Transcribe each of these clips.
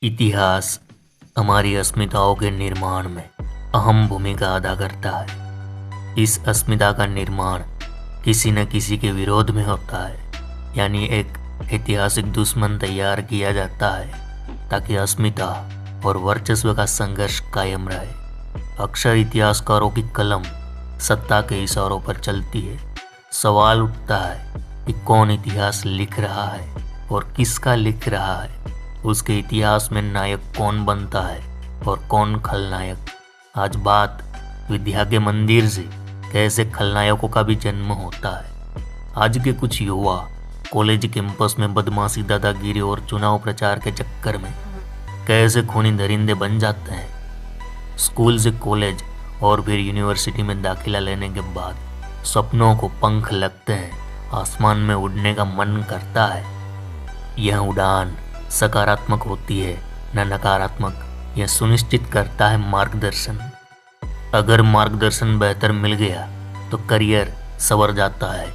इतिहास हमारी अस्मिताओं के निर्माण में अहम भूमिका अदा करता है। इस अस्मिता का निर्माण किसी न किसी के विरोध में होता है, यानी एक ऐतिहासिक दुश्मन तैयार किया जाता है ताकि अस्मिता और वर्चस्व का संघर्ष कायम रहे। अक्सर इतिहासकारों की कलम सत्ता के इशारों पर चलती है। सवाल उठता है कि कौन इतिहास लिख रहा है और किसका लिख रहा है। उसके इतिहास में नायक कौन बनता है और कौन खलनायक। आज बात विद्या के मंदिर से कैसे खलनायकों का भी जन्म होता है। आज के कुछ युवा कॉलेज कैंपस में बदमाशी, दादागिरी और चुनाव प्रचार के चक्कर में कैसे खूनी दरिंदे बन जाते हैं। स्कूल से कॉलेज और फिर यूनिवर्सिटी में दाखिला लेने के बाद सपनों को पंख लगते हैं, आसमान में उड़ने का मन करता है। यह उड़ान सकारात्मक होती है न नकारात्मक, यह सुनिश्चित करता है मार्गदर्शन। अगर मार्गदर्शन बेहतर मिल गया तो करियर संवर जाता है,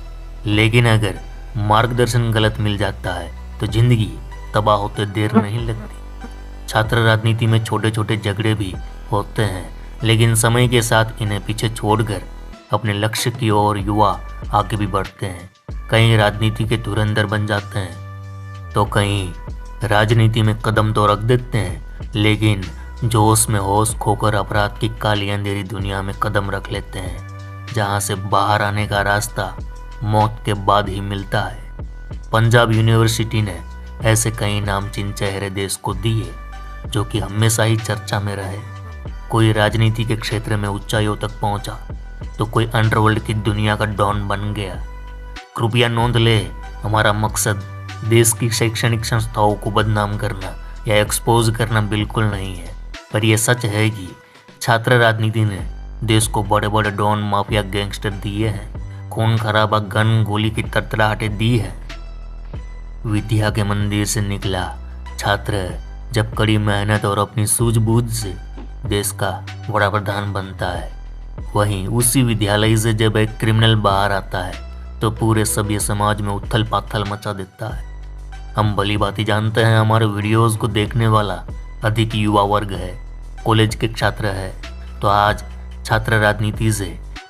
लेकिन अगर मार्गदर्शन गलत मिल जाता है तो जिंदगी तबाह होते देर नहीं लगती। छात्र राजनीति में छोटे छोटे झगड़े भी होते हैं, लेकिन समय के साथ इन्हें पीछे छोड़कर अपने लक्ष्य की ओर युवा आगे भी बढ़ते हैं। कई राजनीति के धुरंधर बन जाते हैं तो कई राजनीति में कदम तो रख देते हैं, लेकिन जोश में होश खोकर अपराध की काली अंधेरी दुनिया में कदम रख लेते हैं, जहां से बाहर आने का रास्ता मौत के बाद ही मिलता है। पंजाब यूनिवर्सिटी ने ऐसे कई नामचीन चेहरे देश को दिए जो कि हमेशा ही चर्चा में रहे। कोई राजनीति के क्षेत्र में ऊंचाइयों तक पहुंचा तो कोई अंडरवर्ल्ड की दुनिया का डॉन बन गया। कृपया नोंद ले, हमारा मकसद देश की शैक्षणिक संस्थाओं को बदनाम करना या एक्सपोज करना बिल्कुल नहीं है, पर यह सच है कि छात्र राजनीति ने देश को बड़े बड़े डॉन, माफिया, गैंगस्टर दिए हैं, खून खराबा, गन गोली की तड़तड़ाहटें दी है। विद्या के मंदिर से निकला छात्र जब कड़ी मेहनत और अपनी सूझबूझ से देश का बड़ा प्रधान बनता है, वहीं उसी विद्यालय से जब एक क्रिमिनल बाहर आता है तो पूरे सभ्य समाज में उथल पाथल मचा देता है। हम भली भांति जानते हैं हमारे वीडियोस को देखने वाला अधिक युवा वर्ग है, कॉलेज के छात्र है, तो आज छात्र राजनीति से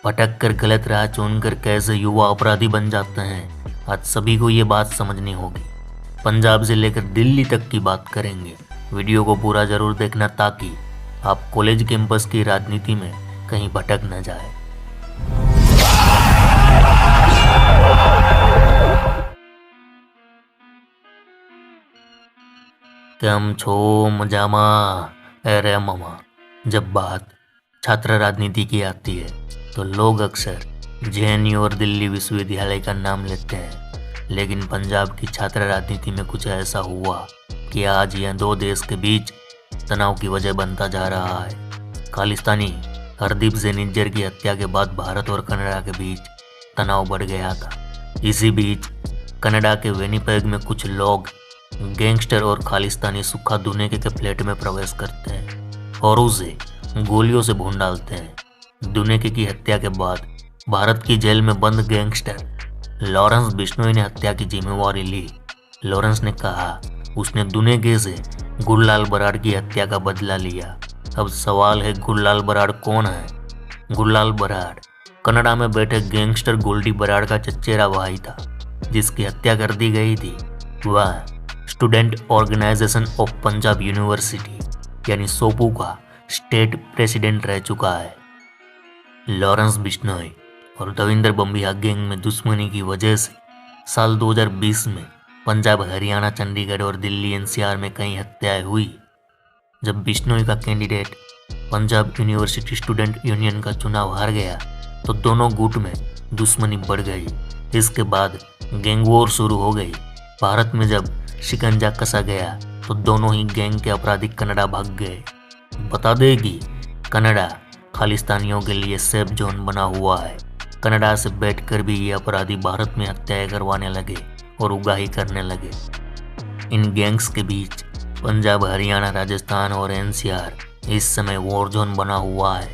भटक कर गलत राह चुनकर कैसे युवा अपराधी बन जाते हैं, आज सभी को ये बात समझनी होगी। पंजाब से लेकर दिल्ली तक की बात करेंगे। वीडियो को पूरा जरूर देखना ताकि आप कॉलेज कैंपस की राजनीति में कहीं भटक न जाए। केम छो मजामा अरे मामा। जब बात छात्र राजनीति की आती है तो लोग अक्सर जेएनयू और दिल्ली विश्वविद्यालय का नाम लेते हैं, लेकिन पंजाब की छात्र राजनीति में कुछ ऐसा हुआ कि आज यह दो देश के बीच तनाव की वजह बनता जा रहा है। खालिस्तानी हरदीप सिंह निज्जर की हत्या के बाद भारत और कनाडा के बीच तनाव बढ़ गया था। इसी बीच कनाडा के विनिपेग में कुछ लोग गैंगस्टर और खालिस्तानी सुखा दुने के फ्लैट में प्रवेश करते हैं और उसे गोलियों से भून डालते हैं। दुनेके की हत्या के बाद भारत की जेल में बंद गैंगस्टर लॉरेंस बिश्नोई ने हत्या की जिम्मेवारी ली। लॉरेंस ने कहा उसने दुनेके से गुरलाल बराड़ की हत्या का बदला लिया। अब सवाल है, गुरलाल बराड़ कौन है? गुरलाल बराड़ कनाडा में बैठे गैंगस्टर गोल्डी बराड़ का चचेरा भाई था, जिसकी हत्या कर दी गई थी। वह student organisation of Punjab university यानी सोपू का स्टेट प्रेसिडेंट रह चुका है। लॉरेंस बिश्नोई और दविंदर बम्बिया गैंग में दुश्मनी की वजह से साल 2020 में पंजाब, हरियाणा, चंडीगढ़ और दिल्ली एनसीआर में कई हत्याएं हुई। जब बिश्नोई का candidate Punjab university student union का चुनाव हार गया तो दोनों गुट में दुश्मनी बढ़ गई। इसके बाद गैंग वॉर शुरू हो गई। भारत में जब शिकंजा कसा गया तो दोनों ही गैंग के अपराधी कनाडा भाग गए। बता दें कि कनाडा खालिस्तानियों के लिए सेफ जोन बना हुआ है। कनाडा से बैठकर भी ये अपराधी भारत में हत्याएं करवाने लगे और उगाही करने लगे। इन गैंग्स के बीच पंजाब, हरियाणा, राजस्थान और एनसीआर इस समय वॉर जोन बना हुआ है।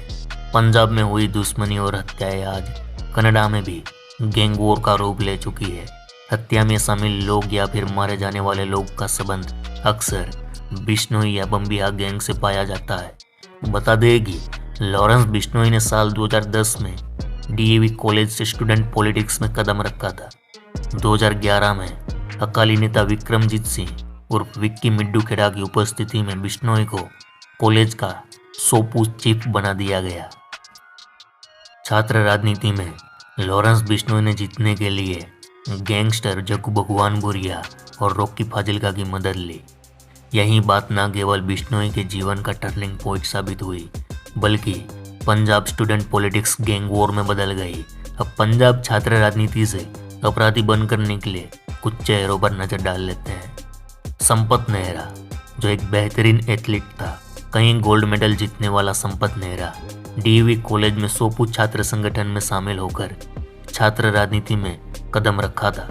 पंजाब में हुई दुश्मनी और हत्याएं आज कनाडा में भी गैंग वॉर का रूप ले चुकी है। हत्या में शामिल लोग या फिर मारे जाने वाले लोग का संबंध अक्सर बिश्नोई या बम्बिहा गैंग से पाया जाता है। बता दें कि लॉरेंस बिश्नोई ने साल 2010 में डीएवी कॉलेज से स्टूडेंट पॉलिटिक्स में कदम रखा था। 2011 में अकाली नेता विक्रमजीत सिंह उर्फ विक्की मिड्डू खेड़ा की उपस्थिति में बिश्नोई को कॉलेज का सोपू चीफ बना दिया गया। छात्र राजनीति में लॉरेंस बिश्नोई ने जीतने के लिए गैंगस्टर जग्गू भगवानपुरिया और रॉकी फाजिल्का की मदद ली। यही बात न केवल बिश्नोई के जीवन का टर्निंग पॉइंट साबित हुई, बल्कि Punjab student politics gang war में बदल गई। अब पंजाब छात्र राजनीति से अपराधी बनकर निकले कुछ चेहरों पर नजर डाल लेते हैं। संपत नेहरा, जो एक बेहतरीन एथलीट था, कई गोल्ड मेडल जीतने वाला संपत नेहरा डीएवी कॉलेज में सोपू छात्र संगठन में शामिल होकर छात्र राजनीति में कदम रखा था।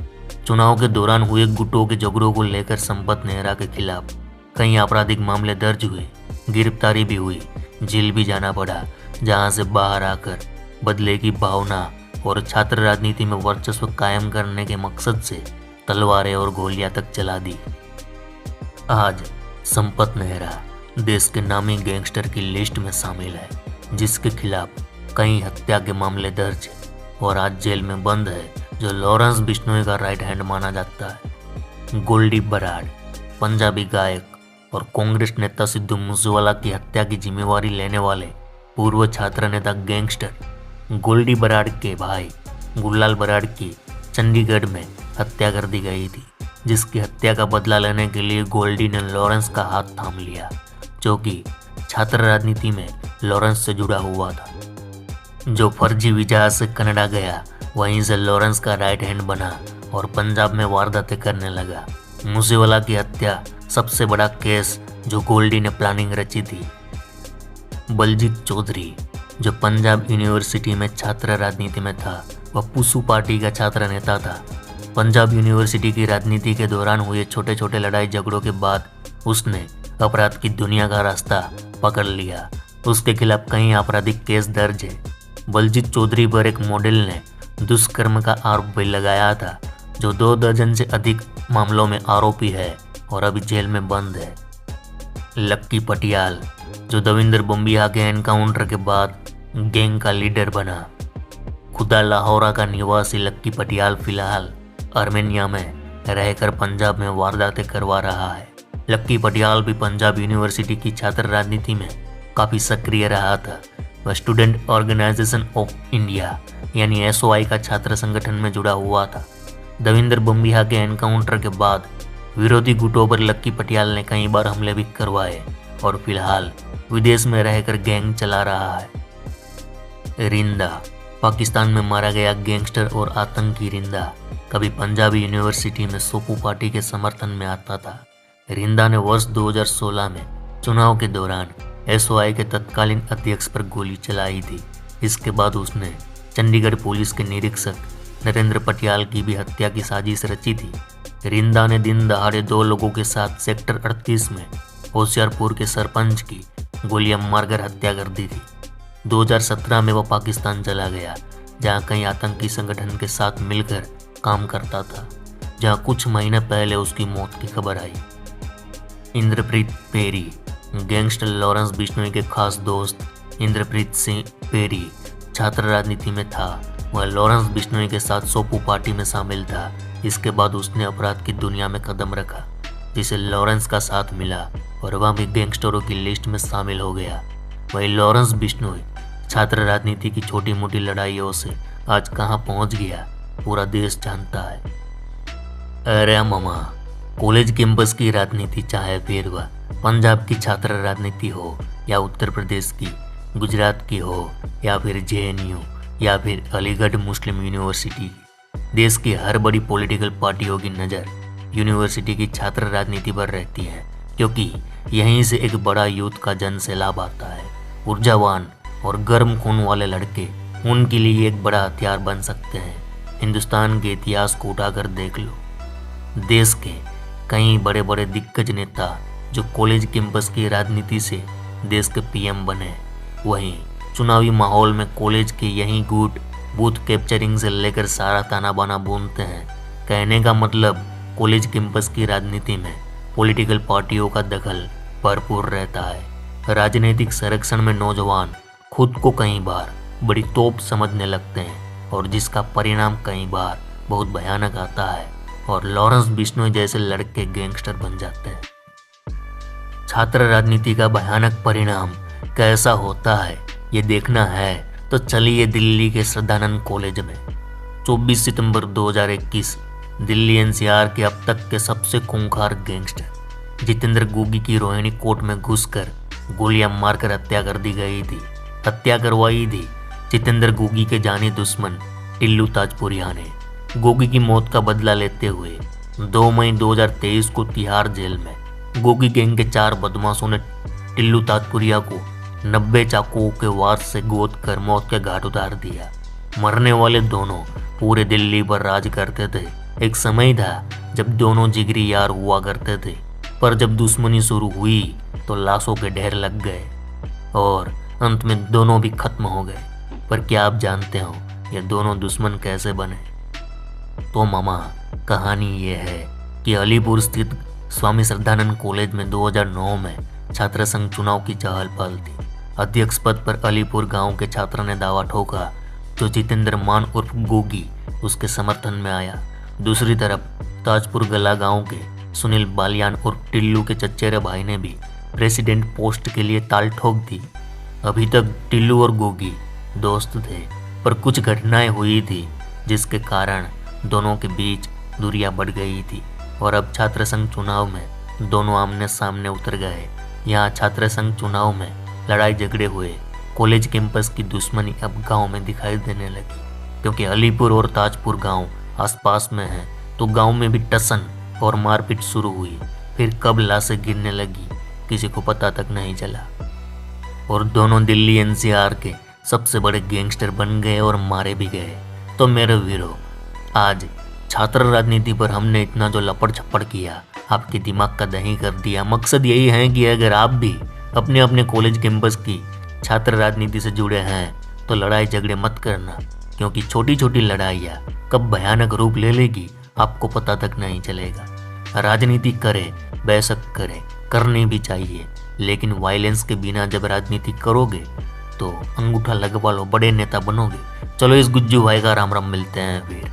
चुनाव के दौरान हुए गुटों के झगड़ों को लेकर संपत नेहरा के खिलाफ कई आपराधिक मामले दर्ज हुए, गिरफ्तारी भी हुई, जेल भी जाना पड़ा, जहां से बाहर आकर बदले की भावना और छात्र राजनीति में वर्चस्व कायम करने के मकसद से तलवारें और गोलियां तक चला दी। आज संपत नेहरा देश के नामी गैंगस्टर की लिस्ट में शामिल है, जिसके खिलाफ कई हत्या के मामले दर्ज और आज जेल में बंद है, जो लॉरेंस बिश्नोई का राइट हैंड माना जाता है। गोल्डी बराड़, पंजाबी गायक और कांग्रेस नेता सिद्धू मूसेवाला की हत्या की जिम्मेवारी लेने वाले पूर्व छात्र नेता गैंगस्टर गोल्डी बराड़ के भाई गुललाल बराड़ की चंडीगढ़ में हत्या कर दी गई थी, जिसकी हत्या का बदला लेने के लिए गोल्डी ने लॉरेंस का हाथ थाम लिया, जो कि छात्र राजनीति में लॉरेंस से जुड़ा हुआ था। जो फर्जी वीजा से कनाडा गया, वहीं से लॉरेंस का राइट हैंड बना और पंजाब में वारदातें करने लगा। मूसेवाला की हत्या सबसे बड़ा केस जो गोल्डी ने प्लानिंग रची थी। बलजीत चौधरी, जो पंजाब यूनिवर्सिटी में छात्र राजनीति में था, वह पुसू पार्टी का छात्र नेता था। पंजाब यूनिवर्सिटी की राजनीति के दौरान हुए छोटे छोटे लड़ाई झगड़ों के बाद उसने अपराध की दुनिया का रास्ता पकड़ लिया। उसके खिलाफ कई आपराधिक केस दर्ज है। बलजीत चौधरी पर एक मॉडल ने दुष्कर्म का आरोप भी लगाया था, जो 2 दर्जन से अधिक मामलों में आरोपी है और अभी जेल में बंद है। लक्की पटियाल, जो दविंदर बम्बिहा के एनकाउंटर के बाद गैंग का लीडर बना। खुदा लाहौरा का निवासी लक्की पटियाल फिलहाल आर्मेनिया में रहकर पंजाब में वारदातें करवा रहा है। लक्की पटियाल भी पंजाब यूनिवर्सिटी की छात्र राजनीति में काफ़ी सक्रिय रहा था। वह स्टूडेंट ऑर्गेनाइजेशन ऑफ इंडिया यानी एसओआई का छात्र संगठन में जुड़ा हुआ था। दविंदर बम्बिहा के एनकाउंटर के बाद विरोधी गुटों पर लक्की पटियाल ने कई बार हमले भी करवाए और फिलहाल विदेश में रहकर गैंग चला रहा है। रिंदा, पाकिस्तान में मारा गया गैंगस्टर और आतंकी रिंदा कभी पंजाबी यूनिवर्सिटी में सोपू पार्टी के समर्थन में आता था। रिंदा ने वर्ष 2016 में चुनाव के दौरान एसओआई के तत्कालीन अध्यक्ष पर गोली चलाई थी। इसके बाद उसने चंडीगढ़ पुलिस के निरीक्षक नरेंद्र पटियाल की भी हत्या की साजिश रची थी। रिंदा ने दिन दहाड़े 2 लोगों के साथ सेक्टर 38 में होशियारपुर के सरपंच की गोलियां मारकर हत्या कर दी थी। 2017 में वह पाकिस्तान चला गया, जहां कई आतंकी संगठन के साथ मिलकर काम करता था, जहां कुछ महीने पहले उसकी मौत की खबर आई। इंद्रप्रीत पेरी, गैंगस्टर लॉरेंस बिश्नोई के खास दोस्त इंद्रप्रीत सिंह पेरी छात्र राजनीति में था। वह लॉरेंस बिश्नोई के साथ सोपू पार्टी में शामिल था। इसके बाद उसने अपराध की दुनिया में कदम रखा, जिसे लॉरेंस का साथ मिला और वह भी गैंगस्टरों की लिस्ट में शामिल हो गया। वही लॉरेंस बिश्नोई छात्र राजनीति की छोटी मोटी लड़ाइयों से आज कहाँ पहुँच गया, पूरा देश जानता है। अरे मामा, कॉलेज कैंपस की राजनीति, चाहे फिर वह पंजाब की छात्र राजनीति हो या उत्तर प्रदेश की, गुजरात की हो या फिर जेएनयू या फिर अलीगढ़ मुस्लिम यूनिवर्सिटी, देश की हर बड़ी पॉलिटिकल पार्टियों की नज़र यूनिवर्सिटी की छात्र राजनीति पर रहती है, क्योंकि यहीं से एक बड़ा यूथ का जन सैलाब आता है। ऊर्जावान और गर्म खून वाले लड़के उनके लिए एक बड़ा हथियार बन सकते हैं। हिंदुस्तान के इतिहास को उठाकर देख लो, देश के कई बड़े बड़े दिग्गज नेता जो कॉलेज कैंपस की राजनीति से देश के पीएम बने, वहीं चुनावी माहौल में कॉलेज के यही गुट बूथ कैप्चरिंग से लेकर सारा ताना बाना बूनते हैं। कहने का मतलब, कॉलेज कैंपस की राजनीति में पॉलिटिकल पार्टियों का दखल भरपूर रहता है। राजनीतिक संरक्षण में नौजवान खुद को कई बार बड़ी तोप समझने लगते हैं और जिसका परिणाम कई बार बहुत भयानक आता है और लॉरेंस बिश्नोई जैसे लड़के गैंगस्टर बन जाते हैं। छात्र राजनीति का भयानक परिणाम कैसा होता है ये देखना है तो चलिए दिल्ली के श्रद्धानंद कॉलेज में। 24 सितंबर 2021 दिल्ली एनसीआर के अब तक के सबसे खूंखार गैंगस्टर जितेंद्र गोगी की रोहिणी कोर्ट में घुसकर गोलियां मारकर हत्या कर दी गई थी। हत्या करवाई थी जितेंद्र गोगी के जानी दुश्मन टिल्लू ताजपुरिया ने। गोगी की मौत का बदला लेते हुए 2 मई 2023 को तिहाड़ जेल में गोगी गैंग के 4 बदमाशों ने टिल्लू ताजपुरिया को 90 चाकुओं के वार से गोद कर मौत के घाट उतार दिया। मरने वाले दोनों पूरे दिल्ली पर राज करते थे। एक समय था जब दोनों जिगरी यार हुआ करते थे, पर जब दुश्मनी शुरू हुई तो लाशों के ढेर लग गए और अंत में दोनों भी खत्म हो गए। पर क्या आप जानते हो ये दोनों दुश्मन कैसे बने? तो मामा, कहानी ये है कि अलीपुर स्थित स्वामी श्रद्धानंद कॉलेज में 2009 में छात्र संघ चुनाव की चहल पहल थी। अध्यक्ष पद पर अलीपुर गांव के छात्र ने दावा ठोका तो जितेंद्र मान उर्फ गोगी उसके समर्थन में आया। दूसरी तरफ ताजपुर गला गांव के सुनील बालियान उर्फ टिल्लू के चचेरे भाई ने भी प्रेसिडेंट पोस्ट के लिए ताल ठोक दी। अभी तक टिल्लू और गोगी दोस्त थे, पर कुछ घटनाएं हुई थी जिसके कारण दोनों के बीच दूरियां बढ़ गई थी और अब छात्र संघ चुनाव में दोनों आमने सामने उतर गए। यहाँ छात्र संघ चुनाव में लड़ाई झगड़े हुए, कॉलेज कैंपस की दुश्मनी अब गांव में दिखाई देने लगी। क्योंकि अलीपुर और ताजपुर गांव आसपास में हैं, तो गांव में भी टसन और मारपीट शुरू हुई। फिर कब लाशें गिरने लगी किसी को पता तक नहीं चला और दोनों दिल्ली एनसीआर के सबसे बड़े गैंगस्टर बन गए और मारे भी गए। तो मेरे वीरों, आज छात्र राजनीति पर हमने इतना जो लपड़ छप्पड़ किया, आपके दिमाग का दही कर दिया। मकसद यही है कि अगर आप भी अपने अपने कॉलेज कैंपस की छात्र राजनीति से जुड़े हैं तो लड़ाई झगड़े मत करना, क्योंकि छोटी छोटी लड़ाइयाँ कब भयानक रूप ले लेगी आपको पता तक नहीं चलेगा। राजनीति करें, बेशक करें, करनी भी चाहिए, लेकिन वायलेंस के बिना जब राजनीति करोगे तो अंगूठा लगवा लो, बड़े नेता बनोगे। चलो इस गुज्जू भाई का राम राम, मिलते हैं फिर।